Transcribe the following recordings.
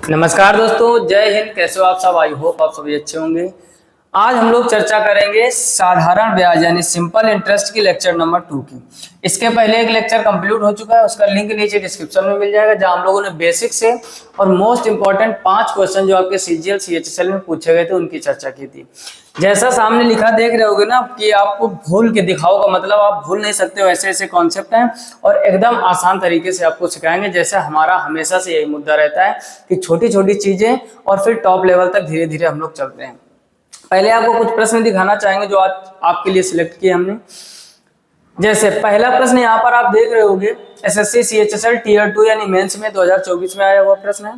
नमस्कार दोस्तों, जय हिंद। कैसे हो आप सब? आई होप आप सभी अच्छे होंगे। आज हम लोग चर्चा करेंगे साधारण ब्याज यानी सिंपल इंटरेस्ट की लेक्चर नंबर 2 की। इसके पहले एक लेक्चर कंप्लीट हो चुका है, उसका लिंक नीचे डिस्क्रिप्शन में मिल जाएगा, जहां हम लोगों ने बेसिक से और मोस्ट इंपॉर्टेंट 5 क्वेश्चन जो आपके सीजीएल सीएचएसएल में पूछे गए थे उनकी चर्चा की थी। जैसा सामने लिखा देख रहे होगे ना कि आपको भूल के दिखाओ का मतलब आप भूल नहीं सकते हो, ऐसे ऐसे कॉन्सेप्ट हैं और एकदम आसान तरीके से आपको सिखाएंगे। जैसे हमारा हमेशा से यही मुद्दा रहता है कि छोटी छोटी चीजें और फिर टॉप लेवल तक धीरे धीरे हम लोग चलते हैं। पहले आपको कुछ प्रश्न दिखाना चाहेंगे जो आज आपके लिए सिलेक्ट किए हमने। जैसे पहला प्रश्न यहाँ पर आप देख रहे होंगे, एसएससी सीएचएसएल टीयर 2 यानी मेंस में 2024 में आया हुआ प्रश्न है।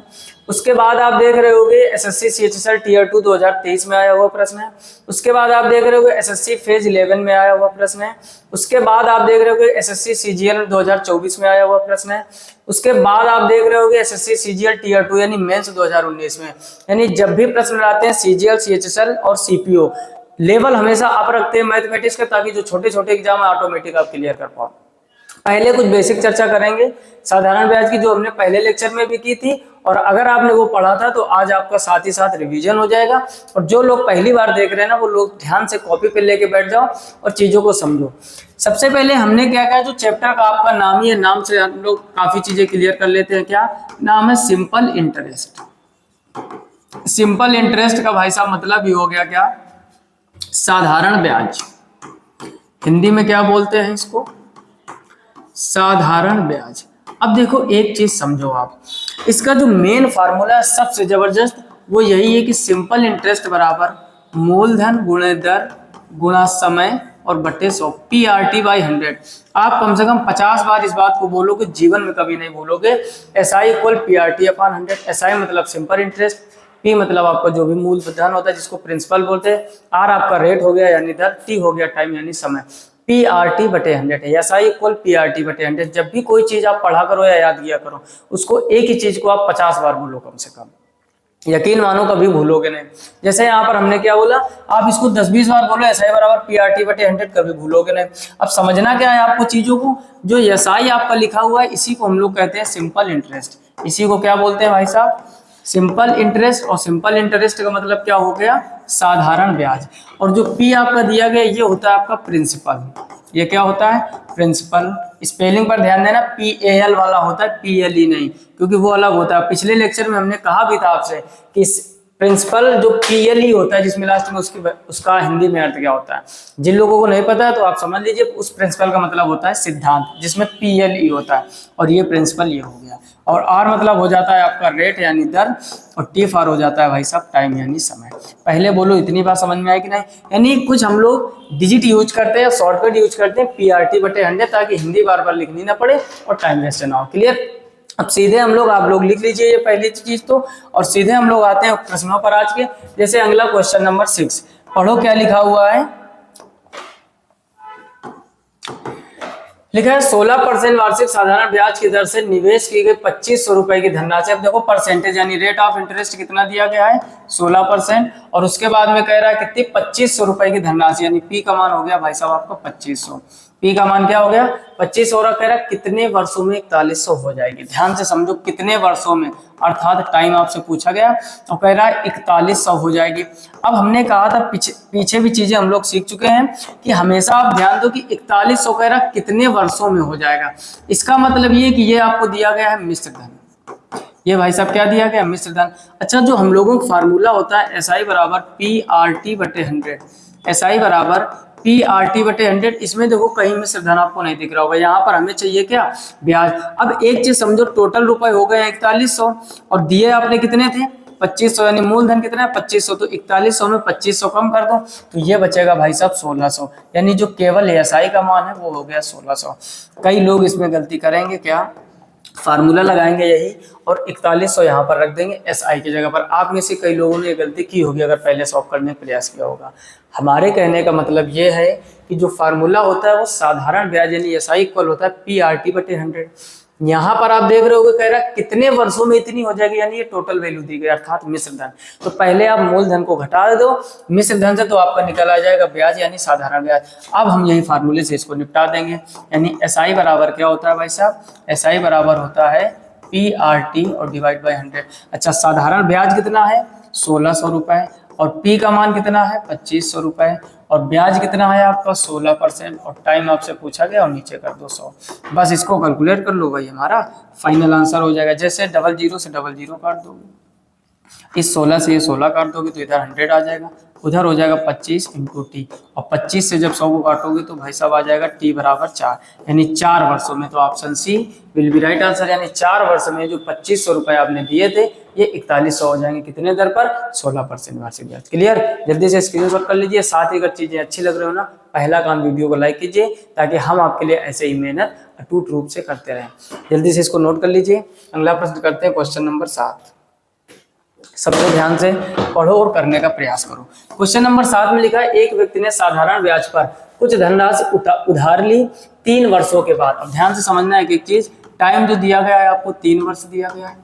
उसके बाद आप देख रहे होंगे एसएससी सीएचएसएल टीयर 2 2023 में आया हुआ प्रश्न है। उसके बाद आप देख रहे होंगे एसएससी फेज 11 में आया हुआ प्रश्न है। उसके बाद आप देख रहे होंगे एसएससी सीजीएल 2024 में आया हुआ प्रश्न है। उसके बाद आप देख रहे होंगे एसएससी सीजीएल टीयर 2 यानी मेंस 2019 में। यानी जब भी प्रश्न आते हैं सीजीएल सीएचएसएल और सीपीओ लेवल हमेशा आप रखते हैं मैथमेटिक्स का, ताकि जो छोटे छोटे एग्जाम है ऑटोमेटिक आप क्लियर कर पाओ। पहले कुछ बेसिक चर्चा करेंगे साधारण ब्याज की, जो हमने पहले लेक्चर में भी की थी, और अगर आपने वो पढ़ा था तो आज आपका साथ ही साथ रिवीजन हो जाएगा। और जो लोग पहली बार देख रहे हैं ना, वो लोग ध्यान से कॉपी पे लेके बैठ जाओ और चीजों को समझो। सबसे पहले हमने क्या किया, जो चैप्टर का आपका नाम ही है, नाम से हम लोग काफी चीजें क्लियर कर लेते हैं। क्या नाम है? Simple interest. सिंपल इंटरेस्ट का भाई साहब मतलब ही हो गया क्या? साधारण ब्याज। हिंदी में क्या बोलते हैं इसको? साधारण ब्याज। अब देखो एक चीज समझो आप, इसका जो मेन फार्मूला है सबसे जबरदस्त वो यही है कि सिंपल इंटरेस्ट बराबर मूलधन गुणे दर गुणा समय और बटे 100 PRT बाई 100। आप कम से कम 50 बार इस बात को बोलोगे, जीवन में कभी नहीं भूलोगे। SI equal PRT upon 100। SI मतलब सिंपल इंटरेस्ट, P मतलब आपका जो भी मूलधन होता है जिसको प्रिंसिपल बोलते हैं, R आपका रेट हो गया यानी दर, T हो गया टाइम यानी समय। PRT बटे 100 है। SI इक्वल PRT बटे 100। जब भी कोई चीज आप पढ़ा करो या याद किया करो, उसको एक ही चीज को आप 50 बार बोलो कम से कम। यकीन मानो कभी भूलोगे नहीं। जैसे यहाँ पर हमने क्या बोला, आप इसको 10-20 बार बोलो SI बराबर PRT बटे 100, कभी भूलोगे नहीं। अब समझना क्या है आपको चीजों को, जो SI आपका लिखा हुआ है इसी को हम लोग कहते हैं सिंपल इंटरेस्ट। इसी को क्या बोलते हैं भाई साहब? Simple interest. और सिंपल इंटरेस्ट का मतलब क्या हो गया? साधारण ब्याज। और जो P आपका दिया गया ये होता है आपका प्रिंसिपल। ये क्या होता है? प्रिंसिपल। स्पेलिंग पर ध्यान देना, PAL वाला होता है, PLE नहीं, क्योंकि वो अलग होता है। पिछले लेक्चर में हमने कहा भी था आपसे कि प्रिंसिपल जो PLE होता है जिसमें लास्ट में उसका हिंदी में अर्थ क्या होता है। जिन लोगों को नहीं पता है तो आप समझ लीजिए, उस प्रिंसिपल का मतलब होता है सिद्धांत, जिसमें PLE होता है, और ये प्रिंसिपल ये हो गया। और R मतलब हो जाता है आपका रेट यानी दर, और TFR हो जाता है भाई साहब टाइम यानी समय। पहले बोलो इतनी बात समझ में आई कि नहीं? यानी कुछ हम लोग डिजिट यूज करते हैं, शॉर्टकट यूज करते हैं PRT बटे 100, ताकि हिंदी बार बार लिखनी ना पड़े और टाइम वेस्ट ना हो। क्लियर? अब सीधे हम लोग, आप लोग लिख लीजिए ये पहली चीज तो, और सीधे हम लोग आते हैं प्रश्नों पर आज के। जैसे अगला क्वेश्चन नंबर 6 पढ़ो, क्या लिखा हुआ है? लिखा है 16% वार्षिक साधारण ब्याज की दर से निवेश की गई 2500 रुपए की धनराशि। अब देखो परसेंटेज यानी रेट ऑफ इंटरेस्ट कितना दिया गया है? 16%। और उसके बाद में कह रहा है कितनी? 2500 रुपए की धनराशि, यानी P का मान हो गया भाई साहब आपका 2500। P का मान क्या हो गया? 2500। और कह रहा है कितने वर्षों में 4100 हो जाएगी। ध्यान से समझो, कितने वर्षों में, अर्थात टाइम आपसे पूछा गया और कह रहा है 4100 हो जाएगी। अब हमने कहा था पीछे भी चीजें हम लोग सीख चुके हैं कि हमेशा आप ध्यान दो कि 4100 कह रहा है कितने वर्षों में हो जाएगा। इसका मतलब ये कि ये आपको दिया गया है मिश्र धन। ये भाई साहब क्या दिया गया? मिश्र धन। अच्छा, जो हम लोगों का फार्मूला होता है SI बराबर PRT बटे 100। SI बराबर PRT बटे 100। इसमें देखो कहीं मिश्र धन आपको नहीं दिख रहा होगा, यहाँ पर हमें चाहिए क्या? ब्याज। अब एक चीज समझो, टोटल रुपए हो गए 4100 और दिए आपने कितने थे? 2500, यानी मूलधन कितना है? 2500। तो 4100 में 2500 कम कर दो तो ये बचेगा भाई साहब 1600, यानी जो केवल SI का मान है वो हो गया 1600। कई लोग इसमें गलती करेंगे, क्या? फार्मूला लगाएंगे यही और 4100 यहाँ पर रख देंगे SI की जगह पर। आप में से कई लोगों ने ये गलती की होगी अगर पहले सॉल्व करने का प्रयास किया होगा। हमारे कहने का मतलब ये है कि जो फार्मूला होता है वो साधारण ब्याज यानी SI इक्वल होता है PRT बटे 100। यहाँ पर आप देख रहे होगे कह रहा है कितने वर्षों में इतनी हो जाएगी, यानी ये टोटल वैल्यू दी गई अर्थात मिश्र धन। तो पहले आप मूलधन को घटा दो मिश्र धन से, तो आपका निकल आ जाएगा ब्याज यानी साधारण ब्याज। अब हम यही फार्मूले से इसको निपटा देंगे। यानी SI बराबर क्या होता है भाई साहब? SI बराबर होता है PRT और डिवाइड बाय 100। अच्छा, साधारण ब्याज कितना है 1600 रुपए और P का मान कितना है 2500 रुपए और ब्याज कितना है आपका 16% और टाइम आपसे पूछा गया और नीचे कर दो 100। बस इसको कैलकुलेट कर लो भाई, हमारा फाइनल आंसर हो जाएगा। जैसे 00 से 00 काट दोगे, इस 16 से ये 16 काट दोगे तो इधर 100 आ जाएगा, उधर हो जाएगा 25 इंटू टी और 25 से जब 100 को काटोगे तो भाई साहब आ जाएगा टी बराबर 4, यानी 4 वर्षों में। तो option C will be right answer, यानी 4 वर्ष में जो 2500 रुपए आपने दिए थे ये 4100 हो जाएंगे। कितने दर पर 16% वार्षिक ब्याज। क्लियर? जल्दी से स्क्रीनशॉट कर लीजिए। साथ ही अगर चीजें अच्छी लग रही हो ना, पहला काम वीडियो को लाइक कीजिए ताकि हम आपके लिए ऐसे ही मेहनत अटूट रूप से करते रहें। जल्दी से इसको नोट कर लीजिए। अगला प्रश्न करते हैं, क्वेश्चन नंबर 7। सबको ध्यान से पढ़ो और करने का प्रयास करो। क्वेश्चन नंबर 7 में लिखा है, एक व्यक्ति ने साधारण ब्याज पर कुछ धनराशि उधार ली 3 वर्षों के बाद। अब ध्यान से समझना है कि एक चीज, टाइम जो दिया गया है आपको 3 वर्ष दिया गया है।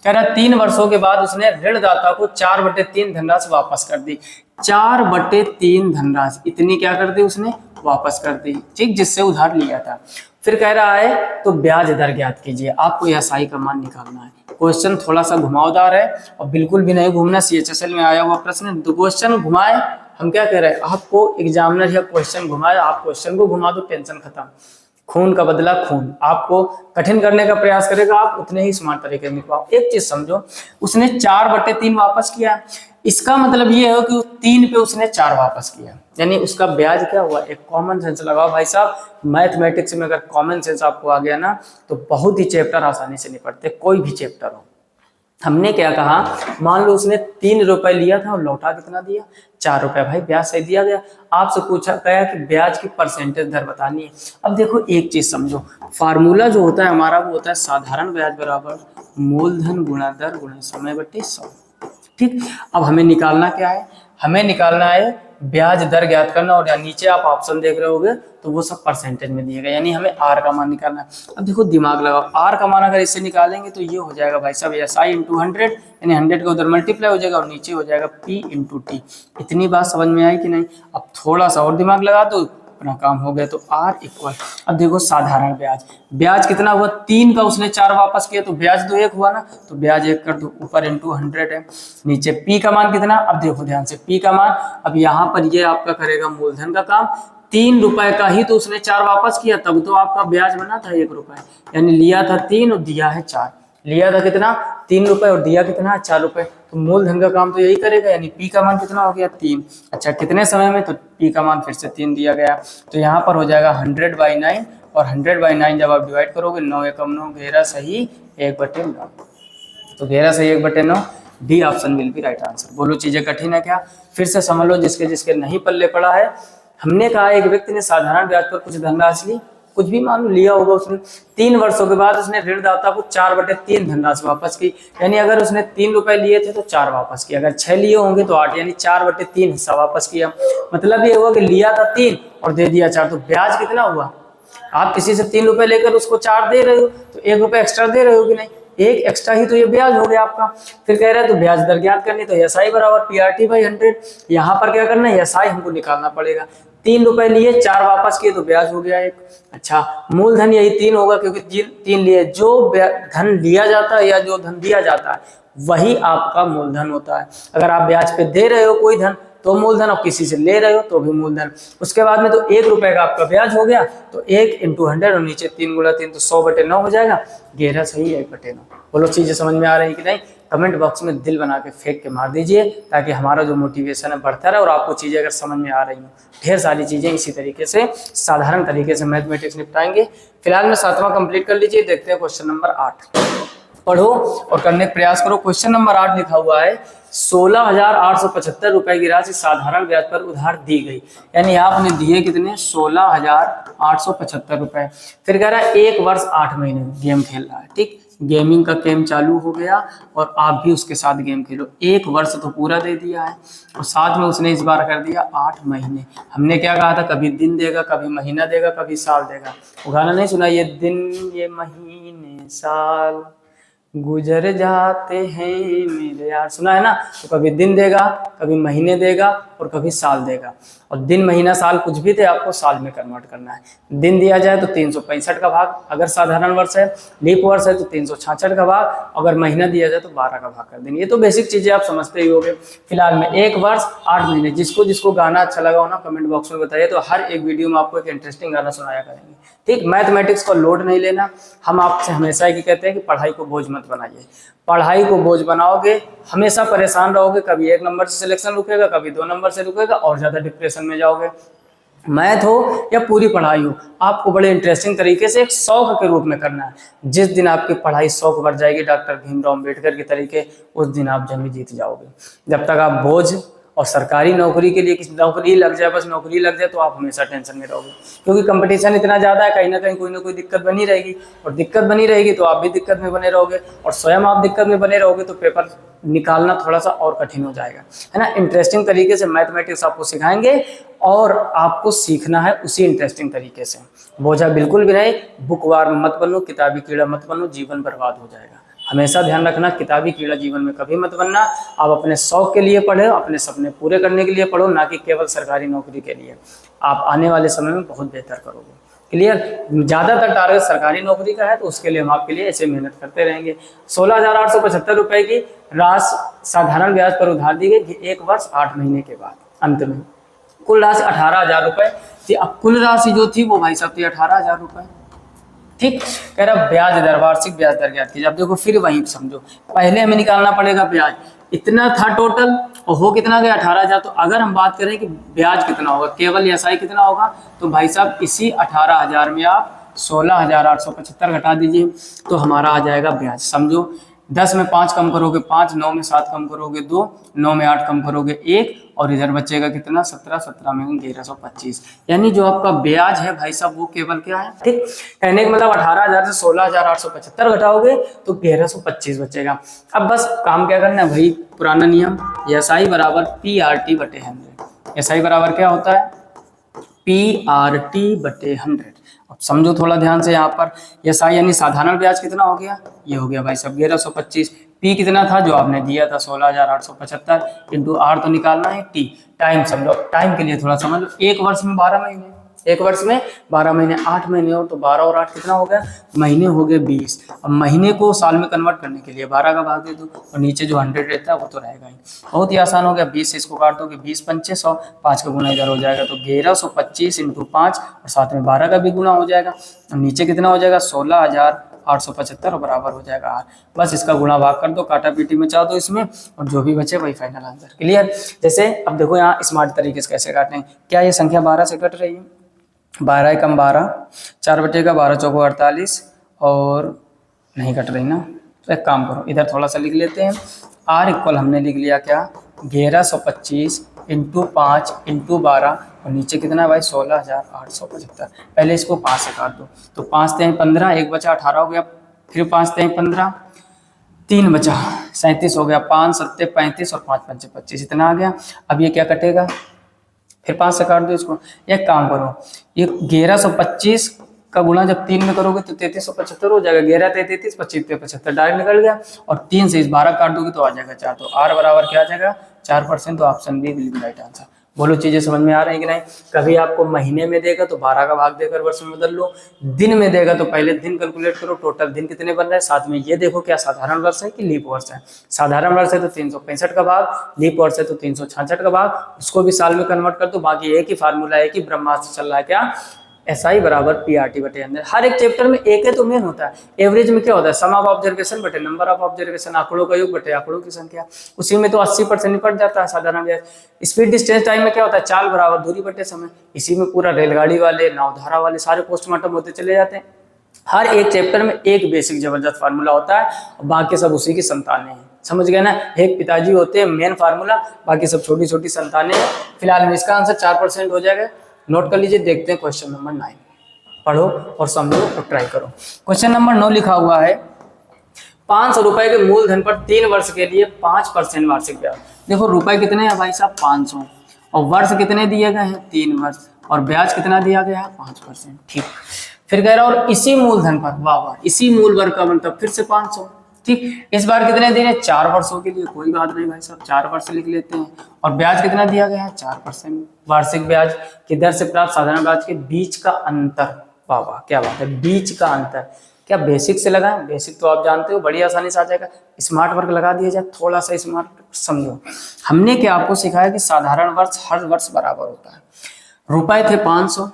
कह रहा है 3 वर्षों के बाद उसने ऋणदाता को 4/3 धनराशि वापस कर दी। 4/3 धनराशि इतनी क्या कर दी उसने, वापस कर दी, ठीक, जिससे उधार लिया था। फिर कह रहा है तो ब्याज दर ज्ञात कीजिए। आपको एसआई का मान निकालना है। क्वेश्चन थोड़ा सा घुमावदार है और बिल्कुल भी नहीं घूमना। CHSL में आया हुआ प्रश्न, तो क्वेश्चन घुमाए, हम क्या कह रहे हैं, आपको एग्जामिनर या क्वेश्चन घुमाए, आप क्वेश्चन को घुमा दो, टेंशन खत्म। खून का बदला खून, आपको कठिन करने का प्रयास करेगा, आप उतने ही स्मार्ट तरीके से निकलाओ। एक चीज समझो, उसने 4/3 वापस किया, इसका मतलब ये है कि 3 पे उसने 4 वापस किया, यानी उसका ब्याज क्या हुआ। एक कॉमन सेंस लगाओ भाई साहब, मैथमेटिक्स में अगर कॉमन सेंस आपको आ गया ना तो बहुत ही चैप्टर आसानी से निपटते, कोई भी चैप्टर हो। हमने क्या कहा, मान लो उसने 3 रुपए लिया था और लौटा कितना दिया, 4 रुपए। भाई ब्याज सही दिया गया। आपसे पूछा गया कि ब्याज की परसेंटेज दर बतानी है। अब देखो एक चीज समझो, फार्मूला जो होता है हमारा वो होता है साधारण ब्याज बराबर मूलधन गुणा दर गुणा समय बटे 100। ठीक, अब हमें निकालना क्या है, हमें निकालना है ब्याज दर ज्ञात करना। और नीचे आप ऑप्शन देख रहे होगे तो वो सब परसेंटेज में दिए गए, यानी हमें आर का मान निकालना है। अब देखो दिमाग लगाओ, आर का मान अगर इससे निकालेंगे तो ये हो जाएगा भाई साहब SI इंटू 100, यानी 100 का उधर मल्टीप्लाई हो जाएगा और नीचे हो जाएगा P इंटू टी। इतनी बात समझ में आई कि नहीं? अब थोड़ा सा और दिमाग लगा दो, अपना काम हो गया। तो R इक्वल, अब देखो साधारण ब्याज, ब्याज कितना हुआ 3 का उसने 4 वापस किया तो ब्याज तो 1 हुआ ना, तो ब्याज 1 कर दो, ऊपर इंटू 100 है, नीचे P का मान कितना। अब देखो ध्यान से P का मान, अब यहाँ पर ये आपका करेगा मूलधन का काम। 3 रुपए का ही तो उसने 4 वापस किया, तब तो आपका ब्याज बना था 1 रुपए, यानी लिया था 3 और दिया है 4। लिया था कितना 3 रुपए और दिया कितना 4 रुपए, तो मूलधन का काम तो यही करेगा, यानी P का मान कितना हो गया 3। अच्छा, कितने समय में, तो P का मान फिर से 3 दिया गया, तो यहाँ पर हो जाएगा 100/9 और 100/9 जब आप डिवाइड करोगे 9 एकम 9, घेरा सही 1/9, तो घेरा सही 1/9, D option will be right answer. बोलो चीजें कठिन है क्या? फिर से समझ लो जिसके जिसके नहीं पल्ले पड़ा है। हमने कहा एक व्यक्ति ने साधारण ब्याज पर कुछ धनराशि ली, कुछ भी मान लो लिया होगा उसने, 3 वर्षों के बाद उसने ऋणदाता को 4/3 धनराशि वापस की, यानी अगर उसने 3 रुपए लिए थे तो 4 वापस किया, अगर 6 लिए होंगे तो 8, यानी 4/3 हिस्सा वापस किया। मतलब ये हुआ कि लिया था 3 और दे दिया 4, तो ब्याज कितना हुआ। आप किसी से 3 रुपए लेकर उसको 4 दे रहे हो तो 1 रुपए एक्स्ट्रा दे रहे हो कि नहीं, 1 एक्स्ट्रा ही तो ये ब्याज हो गया आपका। फिर कह रहा है तो ब्याज दर ज्ञात करनी, तो SI बराबर PRT/100। यहाँ पर क्या करना है, SI हमको निकालना पड़ेगा। 3 रुपए लिए 4 वापस किए तो ब्याज हो गया 1। अच्छा, मूलधन यही 3 होगा क्योंकि 3 लिए, जो धन लिया जाता है या जो धन दिया जाता है वही आपका मूलधन होता है। अगर आप ब्याज पे दे रहे हो कोई धन तो मूलधन, और किसी से ले रहे हो तो भी मूलधन। उसके बाद में तो 1 रुपए का आपका ब्याज हो गया, तो 1 इंटू 100 और नीचे 3 गुणा 3 तो 100/9 हो जाएगा, घेरा सही 1/9। बोलो चीजें समझ में आ रही कि नहीं? कमेंट बॉक्स में दिल बना के फेंक के मार दीजिए ताकि हमारा जो मोटिवेशन है बढ़ता रहे और आपको चीजें अगर समझ में आ रही हो। ढेर सारी चीजें इसी तरीके से साधारण तरीके से मैथमेटिक्स निपटाएंगे। फिलहाल में 7वां कंप्लीट कर लीजिए। देखते हैं क्वेश्चन नंबर 8, पढ़ो और करने का प्रयास करो। क्वेश्चन नंबर 8 लिखा हुआ है 16,875 रुपए की राशि साधारण ब्याज पर उधार दी गई, यानी आपने दिए कितने 16,875 रुपए। फिर कह रहा है 1 वर्ष 8 महीने गेम खेल रहा है, ठीक, गेमिंग का गेम चालू हो गया और आप भी उसके साथ गेम खेलो। 1 वर्ष तो पूरा दे दिया है और साथ में उसने इस बार कर दिया 8 महीने। हमने क्या कहा था, कभी दिन देगा, कभी महीना देगा, कभी साल देगा। वो गाना नहीं सुना, ये दिन ये महीने साल गुजर जाते हैं मेरे यार, सुना है ना? तो कभी दिन देगा, कभी महीने देगा और कभी साल देगा। और दिन महीना साल कुछ भी थे, आपको साल में कन्वर्ट करना है। दिन दिया जाए तो 365 का भाग, अगर साधारण वर्ष है, लीप वर्ष है तो 366 का भाग, अगर महीना दिया जाए तो 12 का भाग कर देंगे। ये तो बेसिक चीजें आप समझते ही होंगे। फिलहाल में 1 वर्ष 8 महीने, जिसको जिसको गाना अच्छा लगा हो ना कमेंट बॉक्स में बताइए, तो हर एक वीडियो में आपको एक इंटरेस्टिंग गाना सुनाया करेंगे। ठीक, मैथमेटिक्स को लोड नहीं लेना। हम आपसे हमेशा ही कहते हैं कि पढ़ाई को बोझ मत बनाइए। पढ़ाई को बोझ बनाओगे हमेशा परेशान रहोगे, कभी 1 नंबर से सिलेक्शन रुकेगा, कभी 2 नंबर से रुकेगा और ज्यादा डिप्रेशन में जाओगे। मैथ हो या पूरी पढ़ाई हो, आपको बड़े इंटरेस्टिंग तरीके से एक शौक के रूप में करना है। जिस दिन आपकी पढ़ाई शौक बढ़ जाएगी डॉक्टर भीमराव अम्बेडकर के तरीके, उस दिन आप जंग जीत जाओगे। जब तक आप बोझ और सरकारी नौकरी के लिए किसी नौकरी लग जाए, बस नौकरी लग जाए, तो आप हमेशा टेंशन में रहोगे, क्योंकि कंपटीशन इतना ज़्यादा है, कहीं ना कोई दिक्कत बनी रहेगी। और दिक्कत बनी रहेगी तो आप भी दिक्कत में बने रहोगे, और स्वयं आप दिक्कत में बने रहोगे तो पेपर निकालना थोड़ा सा और कठिन हो जाएगा, है ना। इंटरेस्टिंग तरीके से मैथमेटिक्स आपको सिखाएंगे और आपको सीखना है उसी इंटरेस्टिंग तरीके से। बोझा बिल्कुल भी नहीं, बुकवार में मत बनो, किताबी कीड़ा मत बनो, जीवन बर्बाद हो जाएगा। हमेशा ध्यान रखना, किताबी कीड़ा जीवन में कभी मत बनना। आप अपने शौक के लिए पढ़ो, अपने सपने पूरे करने के लिए पढ़ो, ना कि केवल सरकारी नौकरी के लिए। आप आने वाले समय में बहुत बेहतर करोगे। क्लियर। ज़्यादातर टारगेट सरकारी नौकरी का है, तो उसके लिए हम आपके लिए ऐसे मेहनत करते रहेंगे। 16,875 रुपए की राशि साधारण ब्याज पर उधार दी गई 1 वर्ष 8 महीने के बाद। अंत में कुल राशि 18,000 रुपए थी। अब कुल राशि जो थी वो भाई साहब थी 18,000 रुपए। ठीक, कह रहा ब्याज दर, वार्षिक ब्याज दर ज्ञात कीजिए। अब देखो फिर वही समझो, पहले हमें निकालना पड़ेगा ब्याज, इतना था टोटल और हो कितना गया 18,000। तो अगर हम बात करें कि ब्याज कितना होगा, केवल एसआई कितना होगा, तो भाई साहब इसी 18,000 में आप 16,875 घटा दीजिए, तो हमारा आ जाएगा ब्याज। समझो 10 में 5 कम करोगे 5, 9 में 7 कम करोगे 2, 9 में 8 कम करोगे 1, और इधर बचेगा कितना 17, 17 में 1125। यानी जो आपका ब्याज है भाई साहब वो केवल क्या है। ठीक, कहने का मतलब 18,000 से 16,875 घटाओगे तो 1125 बचेगा। अब बस काम क्या करना है भाई, पुराना नियम, एसआई बराबर PRT बटे 100। एसआई बराबर क्या होता है, PRT बटे 100। अब समझो थोड़ा ध्यान से, यहाँ पर एसआई यानी साधारण ब्याज कितना हो गया, ये हो गया भाई साहब 1125। पी कितना था जो आपने दिया था 16,875 इंटू आर तो निकालना है टी। टाइम समझो, टाइम के लिए थोड़ा समझ लो, 1 वर्ष में 12 महीने, 1 वर्ष में 12 महीने, 8 महीने हो तो 12 और 8 कितना हो गया, महीने हो गए 20। अब महीने को साल में कन्वर्ट करने के लिए 12 का भाग दे दो, और नीचे जो 100 रहता है वो तो रहेगा ही। बहुत ही आसान हो गया, 20 से इसको काट दोगे 20 पंचे 100, 5 का गुना इधर हो जाएगा तो 1125 इंटू 5, और साथ में 12 का भी गुना हो जाएगा। और नीचे कितना हो जाएगा 16,875 और बराबर हो जाएगा आर। बस इसका गुणा भाग कर दो, काटा पीटी में चाह दो इसमें, और जो भी बचे वही फाइनल आंसर। क्लियर। जैसे अब देखो यहाँ स्मार्ट तरीके से कैसे काटें, क्या ये संख्या 12 से कट रही है, 12 एकम 12, 4 बटेगा 12 चौको 48, और नहीं कट रही ना, तो एक काम करो इधर थोड़ा सा लिख लेते हैं। आर इक्वल हमने लिख लिया क्या 1125 इंटू 5 इंटू 12, और नीचे कितना है भाई 16,875। पहले इसको 5 से काट दो, तो 5 तें 15, 1 बचा 18 हो गया, फिर 5 तें 15, 3 बचा 37 हो गया, 5 सत्ते 35 और 5 पंचे 25, इतना आ गया। अब ये क्या कटेगा, फिर 5 से काट दो इसको। एक काम करो, ये 1125 का गुणा जब 3 में करोगे तो 3375 हो जाएगा, 11 33 25 पे 75 डायरेक्ट निकल गया, और 3 से इस 12 काट दोगे तो आ जाएगा 4, तो आर बराबर क्या आ जाएगा 4%। तो option B will be right answer. बोलो चीजें समझ में आ रही है कि नहीं। कभी आपको महीने में देगा तो 12 का भाग देकर वर्ष में बदल लो, दिन में देगा तो पहले दिन कैलकुलेट करो, टोटल दिन कितने बन रहे हैं, साथ में ये देखो क्या साधारण वर्ष है कि लीप वर्ष है। साधारण वर्ष है तो 365 का भाग, लीप वर्ष है तो 366 का भाग, उसको भी साल में कन्वर्ट कर दो। बाकी एक ही फार्मूला है कि ब्रह्मास्त्र चल रहा है क्या, एसआई बराबर PRT बटे 100। हर एक चैप्टर में एक है तो मेन होता है। एवरेज में क्या होता है, सम ऑफ ऑब्जर्वेशन बटे नंबर ऑफ ऑब्जर्वेशन, आंकड़ों का योग बटे आंकड़ों की संख्या। उसी में तो 80% निपट जाता है साधारण ब्याज। स्पीड डिस्टेंस टाइम में क्या होता है, चाल बराबर दूरी बटे समय। इसी में पूरा रेलगाड़ी वाले, नावधारा वाले सारे पोस्टमार्टम होते चले जाते हैं। हर एक चैप्टर में एक बेसिक जबरदस्त फार्मूला होता है, और बाकी सब उसी की संतानें हैं। समझ गए ना, एक पिताजी होते हैं मेन फार्मूला, बाकी सब छोटी छोटी संतानें हैं। फिलहाल में इसका आंसर 4% हो जाएगा। नोट कर लीजिए। देखते हैं क्वेश्चन नंबर 9, पढ़ो और समझो और ट्राई करो। क्वेश्चन नंबर 9 लिखा हुआ है 500 रुपए के मूलधन पर 3 वर्ष के लिए 5% वार्षिक ब्याज। देखो रुपए कितने हैं भाई साहब 500, और वर्ष कितने दिए गए हैं 3 वर्ष, और ब्याज कितना दिया गया है 5%। ठीक, फिर कह रहा और इसी मूलधन पर, वाह वाह, इसी मूल वर्ग का मतलब फिर से 500, ठीक, इस बार कितने दिन है, 4 वर्षों के लिए, कोई बात नहीं भाई साहब 4 वर्ष लिख लेते हैं। और ब्याज कितना दिया गया है, 4%। वार्षिक ब्याज की दर से प्राप्त साधारण ब्याज के बीच का अंतर, वाह वाह क्या बात है, बीच का अंतर, क्या बेसिक से लगाएं, बेसिक तो आप जानते हो बड़ी आसानी से आ जाएगा, स्मार्ट वर्क लगा दिया जाए, थोड़ा सा स्मार्ट समझो। हमने क्या आपको सिखाया कि साधारण वर्ष हर वर्ष बराबर होता है। रुपए थे 500,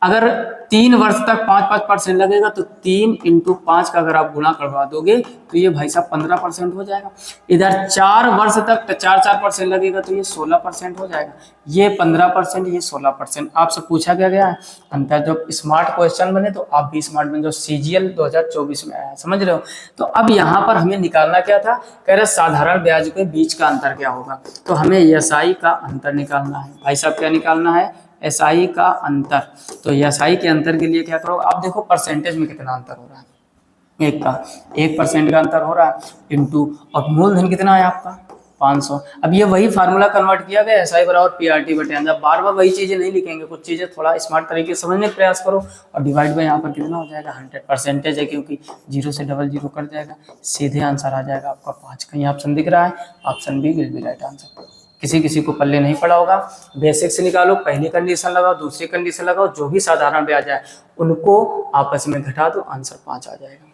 अगर 3 वर्ष तक 5-5% लगेगा तो 3 × 5 का अगर आप गुणा करवा दोगे तो ये भाई साहब 15% हो जाएगा। इधर 4 वर्ष तक 4-4% लगेगा तो ये 16% हो जाएगा। ये 15%, ये 16%। आपसे पूछा क्या गया है अंतर, जब स्मार्ट क्वेश्चन बने तो आप भी स्मार्ट बने, जो CGL 2024 में आया है, समझ रहे हो। तो अब यहाँ पर हमें निकालना क्या था, कह रहे साधारण ब्याज के बीच का अंतर क्या होगा, तो हमें SI का अंतर निकालना है। भाई साहब क्या निकालना है, SI का अंतर। तो SI के अंतर के लिए क्या करो, आप देखो परसेंटेज में कितना अंतर हो रहा है, 1% का अंतर हो रहा है, इंटू, और मूलधन कितना है आपका 500। अब ये वही फार्मूला कन्वर्ट किया गया, SI बराबर PRT बटे अंदर, बार बार वही चीजें नहीं लिखेंगे, कुछ चीजें थोड़ा स्मार्ट तरीके से समझने का प्रयास करो। और डिवाइड बाय यहाँ पर कितना हो जाएगा, 100% है, क्योंकि 0 से 00 कट जाएगा, सीधे आंसर आ जाएगा आपका 5। कहीं ऑप्शन दिख रहा है, option B will be right answer. किसी को पल्ले नहीं पड़ा होगा, बेसिक से निकालो, पहली कंडीशन लगाओ, दूसरी कंडीशन लगाओ, जो भी साधारण ब्याज है उनको आपस में घटा दो, आंसर 5 आ जाएगा।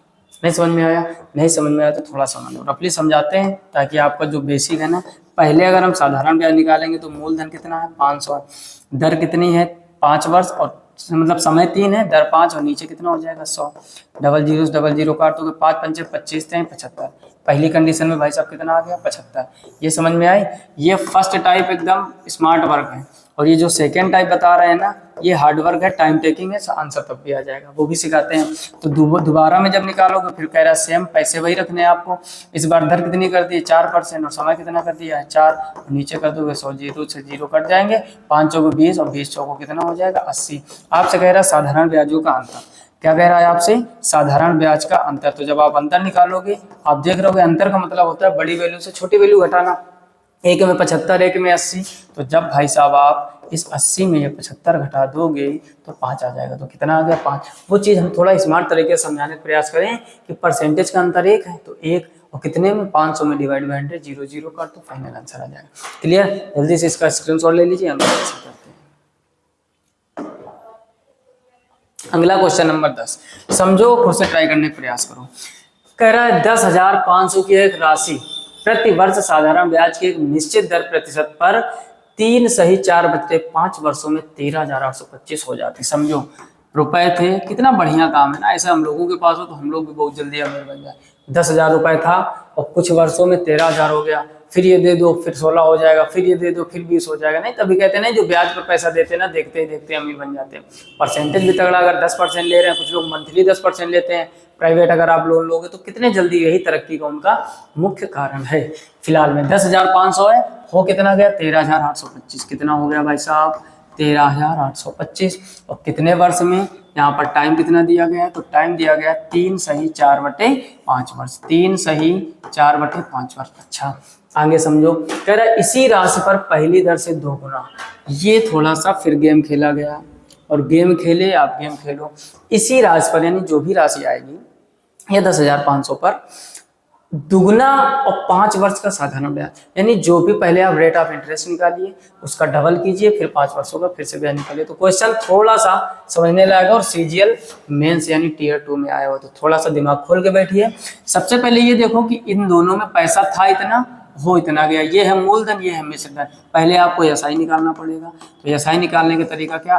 नहीं समझ में आया, नहीं समझ में आया तो थोड़ा समझ लो, रफली समझाते हैं ताकि आपका जो बेसिक है ना, पहले अगर हम साधारण ब्याज निकालेंगे तो मूलधन कितना है 500, दर कितनी है 5 वर्ष, और मतलब समय 3 है, दर 5, और नीचे कितना हो जाएगा 100, 00 से 00 काटोगे, 5 पंचे 25 थे 75। पहली कंडीशन में भाई साहब कितना आ गया 75। ये समझ में आई, ये फर्स्ट टाइप एकदम स्मार्ट वर्क है, और ये जो सेकेंड टाइप बता रहे हैं ना, ये हार्ड वर्क है, टाइम टेकिंग है, आंसर तब भी आ जाएगा, वो भी सिखाते हैं। तो दोबारा में जब निकालोगे फिर कह रहा है सेम पैसे वही रखने हैं आपको। इस बार दर कितनी कर दी है 4%, और समय कितना कर दिया है 4, और नीचे कर दोगे 100, 0 से 0 कट जाएंगे, 5 चौको 20, और 20 चौको कितना हो जाएगा 80। आपसे कह रहा है साधारण ब्याजों का अंतर, क्या कह रहा है आपसे, साधारण ब्याज का अंतर। तो जब आप अंतर निकालोगे आप देख रहे होगे, अंतर का मतलब होता है बड़ी वैल्यू से छोटी वैल्यू घटाना, एक में 75, एक में 80। तो जब भाई साहब आप इस 80 में ये 75 घटा दोगे तो 5 आ जाएगा। तो कितना आ गया 5। वो चीज़ हम थोड़ा स्मार्ट तरीके से समझाने का प्रयास करें कि परसेंटेज का अंतर 1 है तो 1, और कितने में 500 में डिवाइड बाय 100, 0 कर तो फाइनल आंसर आ जाएगा। क्लियर, जल्दी से इसका स्क्रीनशॉट ले लीजिए, हम ऐसे करते हैं। अगला क्वेश्चन नंबर 10, समझो, खुद से ट्राई करने का प्रयास करो। कह रहा है 10,500 की एक राशि प्रति वर्ष साधारण ब्याज की एक निश्चित दर प्रतिशत पर 3 सही 4/5 वर्षों में 13,825 हो जाती। समझो, रुपए थे, कितना बढ़िया काम है ना, ऐसा हम लोगों के पास हो तो हम लोग भी बहुत जल्दी अमीर बन जाए। 10,000 रुपए था और कुछ वर्षों में 13,000 हो गया, फिर ये दे दो, फिर 16 हो जाएगा, फिर ये दे दो, फिर 20 हो जाएगा। नहीं, तभी कहते हैं नहीं, जो ब्याज पर पैसा देते हैं ना, देखते ही देखते अमीर बन जाते हैं। परसेंटेज भी तगड़ा, अगर 10% ले रहे हैं, कुछ लोग मंथली 10% लेते हैं, प्राइवेट अगर आप लोन लोगे तो कितने जल्दी, यही तरक्की का उनका मुख्य कारण है। फिलहाल में 10,500 है, हो कितना गया 13,825, कितना हो गया भाई साहब 13,825, और कितने वर्ष में, यहाँ पर टाइम कितना दिया गया है, तो टाइम दिया गया 3 सही 4/5 वर्ष, 3 सही 4/5 वर्ष। अच्छा, आगे समझो, कह रहा है इसी राशि पर पहली दर से 2 गुना। ये थोड़ा सा फिर गेम खेला गया, और गेम खेले आप, गेम खेलो, इसी राशि पर, यानी जो भी राशि आएगी ये 10,500 पर दुगना और 5 वर्ष का साधारण ब्याज, यानी जो भी पहले आप रेट ऑफ इंटरेस्ट निकालिए उसका डबल कीजिए, फिर 5 वर्षों का फिर से ब्याज निकालिए। तो क्वेश्चन थोड़ा सा समझने लायक, और CGL मेंस यानी Tier 2 में आया हो, तो थोड़ा सा दिमाग खोल के बैठिए। सबसे पहले ये देखो कि इन दोनों में पैसा था इतना, हो इतना गया, ये है मूलधन, ये है मिश्र धन। पहले आपको SI निकालना पड़ेगा, तो SI निकालने का तरीका क्या,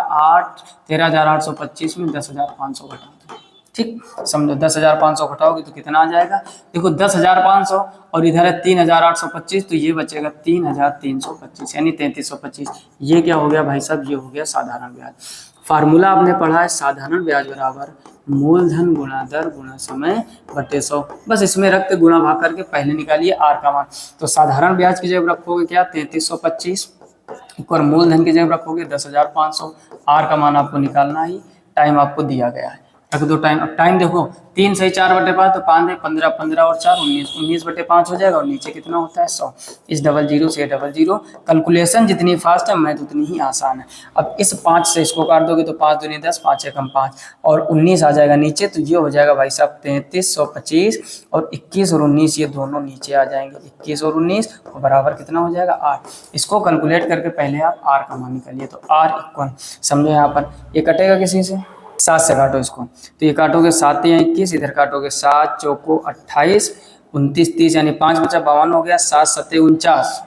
13,825 में 10,500 घटा दो। ठीक, समझो 10,500 घटाओगे तो कितना आ जाएगा, देखो 10,500 और इधर है 3,825, तो ये बचेगा 3,325 यानी 3,325। ये क्या हो गया भाई साहब, ये हो गया साधारण ब्याज। फार्मूला आपने पढ़ा है, साधारण ब्याज बराबर मूलधन गुणा दर गुणा समय बटे 100। बस इसमें रखते गुणा भाग करके पहले निकालिए R का मान। तो साधारण ब्याज की जगह रखोगे क्या 3,325, और मूलधन की जगह रखोगे 10,500। R का मान आपको निकालना ही, टाइम आपको दिया गया है। रख दो टाइम। अब टाइम देखो 3 सही 4/5 तो 5 है 15, 15 और 4 19, 19/5 हो जाएगा और नीचे कितना होता है 100। इस 00 से 00 कैलकुलेशन जितनी फास्ट है मैथ उतनी ही आसान है। अब इस 5 से इसको काट दोगे तो 5 दूनी 10, 5 एकम 5 और 19 आ जाएगा नीचे, तो ये हो जाएगा भाई साहब 33, 125 और 21 और 19 ये दोनों नीचे आ जाएंगे। 21 और 19 और बराबर कितना हो जाएगा 8। इसको कैलकुलेट करके पहले आप आर का मान निकालिए। तो आर इक्वल समझो यहाँ पर ये कटेगा किसी से 7 से काटो इसको, तो ये काटोगे 7 या 21, इधर काटोगे 7 चौको 28, 29 30 यानी 5 बचा 52 हो गया, 7 7 49,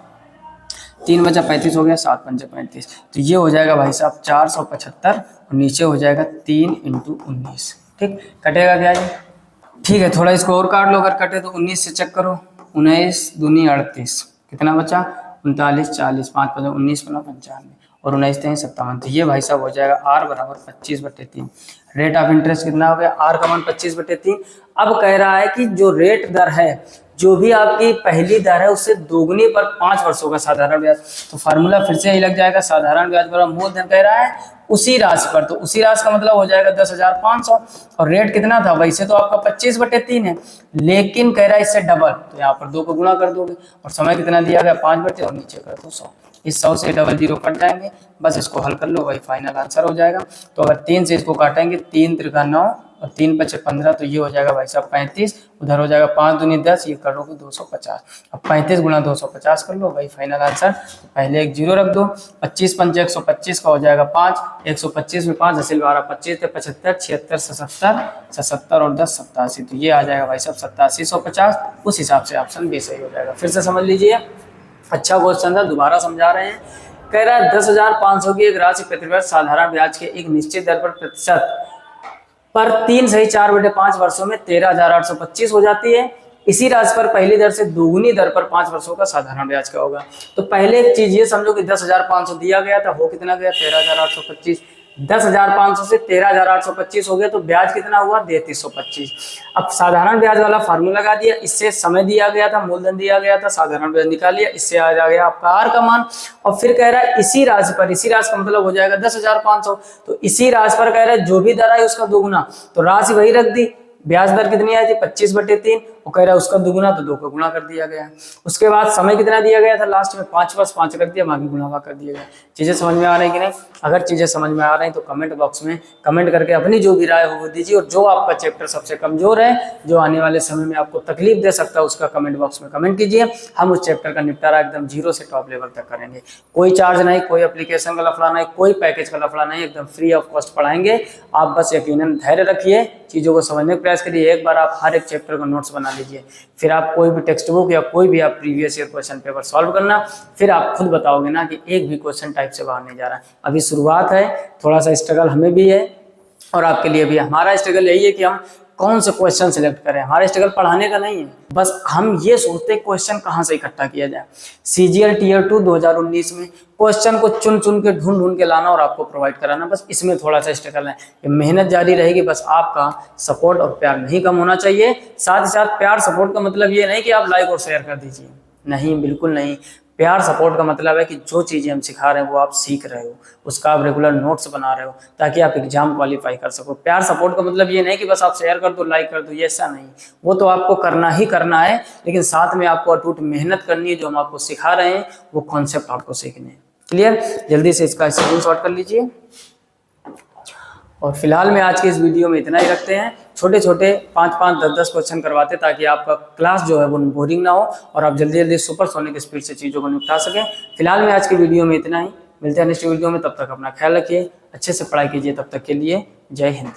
3 बचा 35 हो गया, 7 पंचे 35, तो ये हो जाएगा भाई साहब 475 और नीचे हो जाएगा 3 × 19। ठीक कटेगा क्या ये? ठीक है, थोड़ा इसको और काट लो, अगर कटे तो 19 से चेक करो, 19 दूनी 38, कितना बचा 39 40, 5 5 19 95 और 19 3 57, तो ये भाई साहब हो जाएगा आर बराबर 25/3। रेट ऑफ इंटरेस्ट कितना हो गया? आर का मान 25/3। अब कह रहा है कि जो रेट दर है, जो भी आपकी पहली दर है उससे दोगुनी पर 5 वर्षों का साधारण ब्याज, तो फार्मूला फिर से ही लग जाएगा, साधारण ब्याज बराबर मूलधन कह रहा है उसी राशि पर, तो उसी राशि का मतलब हो जाएगा 10,500 और रेट कितना था? वैसे तो आपका 25/3 है, लेकिन कह रहा है इससे डबल, तो यहाँ पर 2 को गुणा कर दोगे और समय कितना दिया गया 5 और नीचे कर दो 100। इस 100 से 00 कट जाएंगे, बस इसको हल कर लो, वही फाइनल आंसर हो जाएगा। तो अगर 3 से इसको काटेंगे 3 त्रिका 9 और 3 पचे 15, तो ये हो जाएगा भाई साहब 35, उधर हो जाएगा 5 दूनी 10, ये करोगे 250। अब 35 गुणा 250 कर लो, वही फाइनल आंसर। तो पहले एक 0 रख दो, 25 पंचे 125 का हो जाएगा 5, 125 में 5 हासिल 12, 25 थे 75, 76 77, 77 और 10 87, तो ये आ जाएगा भाई साहब 87,150। उस हिसाब से ऑप्शन बी सही हो जाएगा। फिर से समझ लीजिए, अच्छा क्वेश्चन था, दोबारा समझा रहे हैं। कह रहा है 10,500 की एक राशि प्रतिवर्ष साधारण ब्याज के एक निश्चित दर पर प्रतिशत पर 3 सही 4/5 वर्षों में 13,825 हो जाती है। इसी राशि पर पहली दर से दोगुनी दर पर 5 वर्षों का साधारण ब्याज क्या होगा? तो पहले एक चीज ये समझो कि 10,500 दिया गया था, हो कितना गया 13,825, 10,500 से 13,825 हो गया, तो ब्याज कितना हुआ 3325। अब साधारण ब्याज वाला फार्मूला लगा दिया, इससे समय दिया गया था, मूलधन दिया गया था, साधारण ब्याज निकाल लिया, इससे आ गया आपका आर का मान। और फिर कह रहा है इसी राशि पर, इसी राशि का मतलब हो जाएगा 10,500, तो इसी राशि पर कह रहा है जो भी दर आई उसका दोगुना, तो राशि वही रख दी। ब्याज दर कितनी आई थी 25/3, वो कह रहा है उसका दुगुना, तो 2 का गुणा कर दिया गया। उसके बाद समय कितना दिया गया था लास्ट में 5 + 5 कर दिया, बाकी गुणा कर दिया गया। चीजें समझ में आ रही कि नहीं? अगर चीजें समझ में आ रही तो कमेंट बॉक्स में कमेंट करके अपनी जो भी राय हो वो दीजिए, और जो आपका चैप्टर सबसे कमजोर है, जो आने वाले समय में आपको तकलीफ दे सकता है, उसका कमेंट बॉक्स में कमेंट कीजिए। हम उस चैप्टर का निपटारा एकदम 0 से टॉप लेवल तक करेंगे। कोई चार्ज नहीं, कोई एप्लीकेशन का लफड़ा नहीं, कोई पैकेज का लफड़ा नहीं, एकदम फ्री ऑफ कॉस्ट पढ़ाएंगे। आप बस यकीनन धैर्य रखिए, चीज़ों को समझने का प्रयास करिए। एक बार आप हर एक चैप्टर का नोट्स बना लीजिए, फिर आप कोई भी टेक्स्ट बुक या कोई भी आप previous year question paper solve करना, फिर आप खुद बताओगे ना कि एक भी क्वेश्चन टाइप से बाहर नहीं जा रहा है। अभी शुरुआत है, थोड़ा सा स्ट्रगल हमें भी है और आपके लिए भी। हमारा स्ट्रगल यही है कि हम कौन से क्वेश्चन सिलेक्ट करें। हमारा स्ट्रगल पढ़ाने का नहीं है, बस हम ये सोचते हैं क्वेश्चन कहाँ से इकट्ठा किया जाए। सीजीएल टीयर 2 2019 में क्वेश्चन को चुन चुन के ढूंढ के लाना और आपको प्रोवाइड कराना, बस इसमें थोड़ा सा स्ट्रगल है। ये मेहनत जारी रहेगी, बस आपका सपोर्ट और प्यार नहीं कम होना चाहिए। साथ ही साथ प्यार सपोर्ट का मतलब ये नहीं कि आप लाइक और शेयर कर दीजिए, नहीं, बिल्कुल नहीं। प्यार सपोर्ट का मतलब है कि जो चीज़ें हम सिखा रहे हैं वो आप सीख रहे हो, उसका आप रेगुलर नोट्स बना रहे हो ताकि आप एग्जाम क्वालिफाई कर सको। प्यार सपोर्ट का मतलब ये नहीं कि बस आप शेयर कर दो, लाइक कर दो, ये ऐसा नहीं। वो तो आपको करना ही करना है, लेकिन साथ में आपको अटूट मेहनत करनी है। जो हम आपको सिखा रहे हैं वो कॉन्सेप्ट आपको सीखने हैं। क्लियर? जल्दी से इसका स्क्रीनशॉट कर लीजिए। और फिलहाल में आज के इस वीडियो में इतना ही रखते हैं। छोटे छोटे 5-5, 10-10 क्वेश्चन करवाते ताकि आपका क्लास जो है वो बोरिंग ना हो और आप जल्दी जल्दी सुपरसोनिक स्पीड से चीज़ों को निपटा सकें। फिलहाल में आज की वीडियो में इतना ही, मिलते हैं नेक्स्ट वीडियो में। तब तक अपना ख्याल रखिए, अच्छे से पढ़ाई कीजिए। तब तक के लिए जय हिंद।